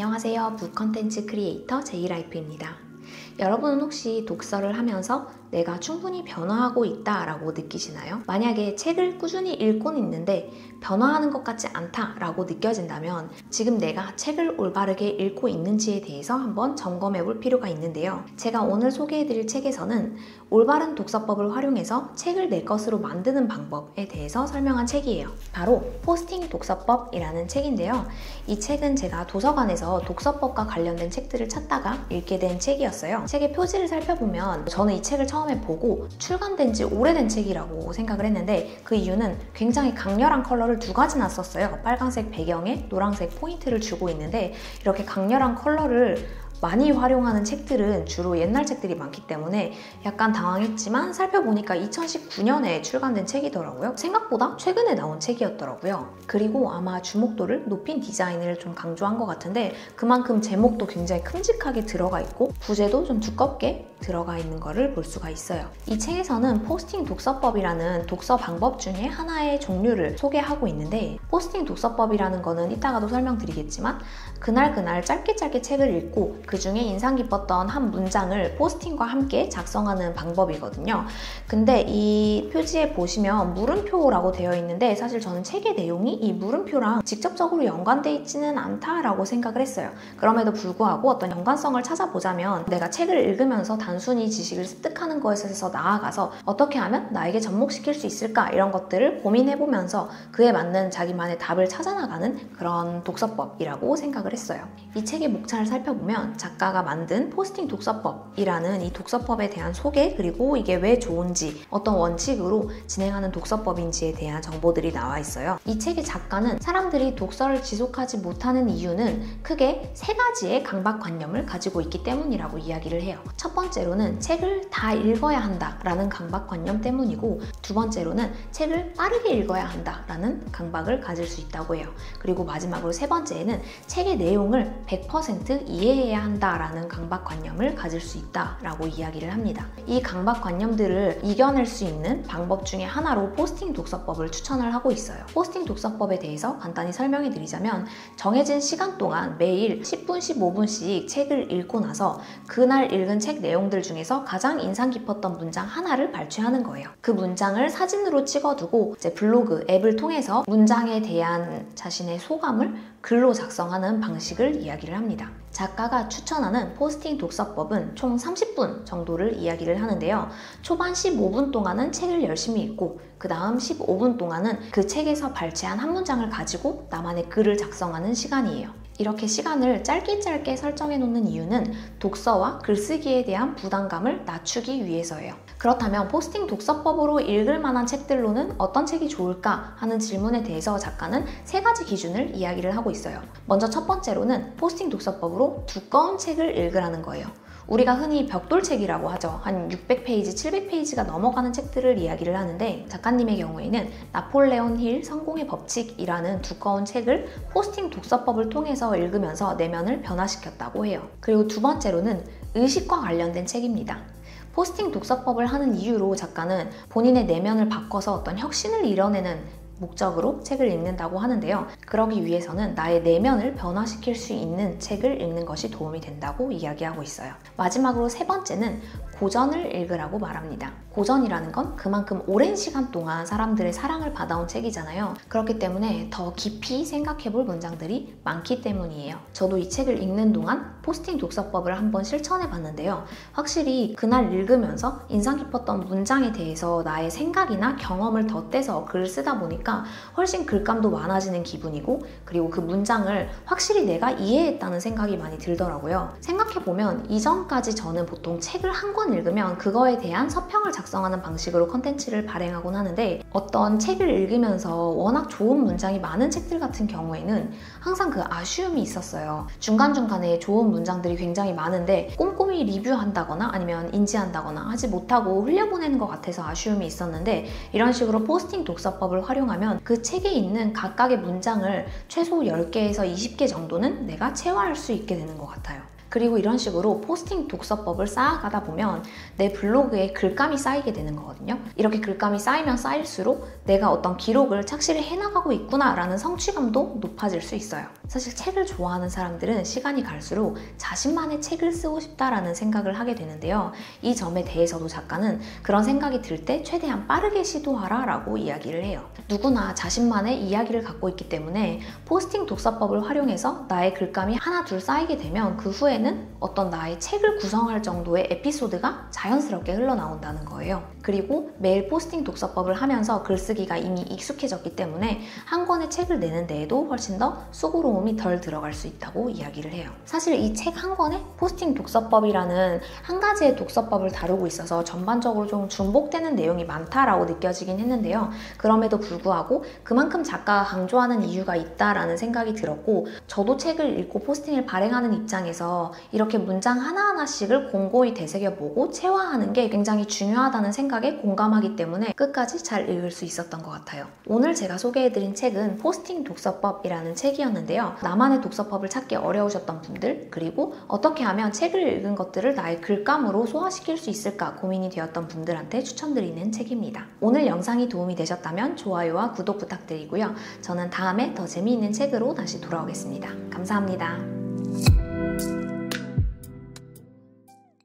안녕하세요. 북컨텐츠 크리에이터 제이라이프입니다. 여러분은 혹시 독서를 하면서 내가 충분히 변화하고 있다라고 느끼시나요? 만약에 책을 꾸준히 읽고는 있는데 변화하는 것 같지 않다라고 느껴진다면 지금 내가 책을 올바르게 읽고 있는지에 대해서 한번 점검해 볼 필요가 있는데요. 제가 오늘 소개해드릴 책에서는 올바른 독서법을 활용해서 책을 내 것으로 만드는 방법에 대해서 설명한 책이에요. 바로 포스팅 독서법이라는 책인데요. 이 책은 제가 도서관에서 독서법과 관련된 책들을 찾다가 읽게 된 책이었어요. 책의 표지를 살펴보면 저는 이 책을 처음에 보고 출간된 지 오래된 책이라고 생각을 했는데 그 이유는 굉장히 강렬한 컬러를 두 가지나 썼어요. 빨간색 배경에 노란색 포인트를 주고 있는데 이렇게 강렬한 컬러를 많이 활용하는 책들은 주로 옛날 책들이 많기 때문에 약간 당황했지만 살펴보니까 2019년에 출간된 책이더라고요. 생각보다 최근에 나온 책이었더라고요. 그리고 아마 주목도를 높인 디자인을 좀 강조한 것 같은데 그만큼 제목도 굉장히 큼직하게 들어가 있고 부제도 좀 두껍게 들어가 있는 거를 볼 수가 있어요. 이 책에서는 포스팅 독서법이라는 독서 방법 중에 하나의 종류를 소개하고 있는데 포스팅 독서법이라는 거는 이따가도 설명드리겠지만 그날 짧게 책을 읽고 그 중에 인상 깊었던 한 문장을 포스팅과 함께 작성하는 방법이거든요. 근데 이 표지에 보시면 물음표라고 되어 있는데 사실 저는 책의 내용이 이 물음표랑 직접적으로 연관되어 있지는 않다라고 생각을 했어요. 그럼에도 불구하고 어떤 연관성을 찾아보자면 내가 책을 읽으면서 단순히 지식을 습득하는 것에서 나아가서 어떻게 하면 나에게 접목시킬 수 있을까 이런 것들을 고민해보면서 그에 맞는 자기만의 답을 찾아나가는 그런 독서법이라고 생각을 했어요. 이 책의 목차를 살펴보면 작가가 만든 포스팅 독서법이라는 이 독서법에 대한 소개 그리고 이게 왜 좋은지 어떤 원칙으로 진행하는 독서법인지에 대한 정보들이 나와 있어요. 이 책의 작가는 사람들이 독서를 지속하지 못하는 이유는 크게 세 가지의 강박관념을 가지고 있기 때문이라고 이야기를 해요. 첫 번째로는 책을 다 읽어야 한다라는 강박관념 때문이고 두 번째로는 책을 빠르게 읽어야 한다라는 강박을 가질 수 있다고 해요. 그리고 마지막으로 세 번째에는 책의 내용을 100% 이해해야 한다라는 강박관념을 가질 수 있다라고 이야기를 합니다. 이 강박관념들을 이겨낼 수 있는 방법 중에 하나로 포스팅 독서법을 추천을 하고 있어요. 포스팅 독서법에 대해서 간단히 설명해 드리자면 정해진 시간 동안 매일 10분, 15분씩 책을 읽고 나서 그날 읽은 책 내용들 중에서 가장 인상 깊었던 문장 하나를 발췌하는 거예요. 그 문장을 사진으로 찍어두고 이제 블로그 앱을 통해서 문장에 대한 자신의 소감을 글로 작성하는 방식을 이야기를 합니다. 작가가 추천하는 포스팅 독서법은 총 30분 정도를 이야기를 하는데요. 초반 15분 동안은 책을 열심히 읽고 그 다음 15분 동안은 그 책에서 발췌한 한 문장을 가지고 나만의 글을 작성하는 시간이에요. 이렇게 시간을 짧게 설정해 놓는 이유는 독서와 글쓰기에 대한 부담감을 낮추기 위해서예요. 그렇다면 포스팅 독서법으로 읽을 만한 책들로는 어떤 책이 좋을까 하는 질문에 대해서 작가는 세 가지 기준을 이야기를 하고 있어요. 먼저 첫 번째로는 포스팅 독서법으로 두꺼운 책을 읽으라는 거예요. 우리가 흔히 벽돌책이라고 하죠. 한 600페이지, 700페이지가 넘어가는 책들을 이야기를 하는데 작가님의 경우에는 나폴레온 힐 성공의 법칙이라는 두꺼운 책을 포스팅 독서법을 통해서 읽으면서 내면을 변화시켰다고 해요. 그리고 두 번째로는 의식과 관련된 책입니다. 포스팅 독서법을 하는 이유로 작가는 본인의 내면을 바꿔서 어떤 혁신을 이뤄내는 목적으로 책을 읽는다고 하는데요. 그러기 위해서는 나의 내면을 변화시킬 수 있는 책을 읽는 것이 도움이 된다고 이야기하고 있어요. 마지막으로 세 번째는 고전을 읽으라고 말합니다. 고전이라는 건 그만큼 오랜 시간 동안 사람들의 사랑을 받아온 책이잖아요. 그렇기 때문에 더 깊이 생각해 볼 문장들이 많기 때문이에요. 저도 이 책을 읽는 동안 포스팅 독서법을 한번 실천해 봤는데요. 확실히 그날 읽으면서 인상 깊었던 문장에 대해서 나의 생각이나 경험을 덧대서 글을 쓰다 보니까 훨씬 글감도 많아지는 기분이고 그리고 그 문장을 확실히 내가 이해했다는 생각이 많이 들더라고요. 생각해보면 이전까지 저는 보통 책을 한 권 읽으면 그거에 대한 서평을 작성하는 방식으로 컨텐츠를 발행하곤 하는데 어떤 책을 읽으면서 워낙 좋은 문장이 많은 책들 같은 경우에는 항상 그 아쉬움이 있었어요. 중간중간에 좋은 문장들이 굉장히 많은데 꼼꼼히 리뷰한다거나 아니면 인지한다거나 하지 못하고 흘려보내는 것 같아서 아쉬움이 있었는데 이런 식으로 포스팅 독서법을 활용하면 그 책에 있는 각각의 문장을 최소 10개에서 20개 정도는 내가 체화할 수 있게 되는 것 같아요. 그리고 이런 식으로 포스팅 독서법을 쌓아가다 보면 내 블로그에 글감이 쌓이게 되는 거거든요. 이렇게 글감이 쌓이면 쌓일수록 내가 어떤 기록을 착실히 해나가고 있구나 라는 성취감도 높아질 수 있어요. 사실 책을 좋아하는 사람들은 시간이 갈수록 자신만의 책을 쓰고 싶다라는 생각을 하게 되는데요. 이 점에 대해서도 작가는 그런 생각이 들 때 최대한 빠르게 시도하라 라고 이야기를 해요. 누구나 자신만의 이야기를 갖고 있기 때문에 포스팅 독서법을 활용해서 나의 글감이 하나 둘 쌓이게 되면 그 후에는 어떤 나의 책을 구성할 정도의 에피소드가 자연스럽게 흘러나온다는 거예요. 그리고 매일 포스팅 독서법을 하면서 글쓰기가 이미 익숙해졌기 때문에 한 권의 책을 내는 데에도 훨씬 더 수고로움이 덜 들어갈 수 있다고 이야기를 해요. 사실 이 책 한 권에 포스팅 독서법이라는 한 가지의 독서법을 다루고 있어서 전반적으로 좀 중복되는 내용이 많다라고 느껴지긴 했는데요. 그럼에도 불구하고 그만큼 작가가 강조하는 이유가 있다라는 생각이 들었고, 저도 책을 읽고 포스팅을 발행하는 입장에서 이렇게 문장 하나하나씩을 공고히 되새겨보고 체화하는 게 굉장히 중요하다는 생각에 공감하기 때문에 끝까지 잘 읽을 수 있었던 것 같아요. 오늘 제가 소개해드린 책은 포스팅 독서법이라는 책이었는데요. 나만의 독서법을 찾기 어려우셨던 분들, 그리고 어떻게 하면 책을 읽은 것들을 나의 글감으로 소화시킬 수 있을까 고민이 되었던 분들한테 추천드리는 책입니다. 오늘 영상이 도움이 되셨다면 좋아요와 구독 부탁드리고요. 저는 다음에 더 재미있는 책으로 다시 돌아오겠습니다. 감사합니다.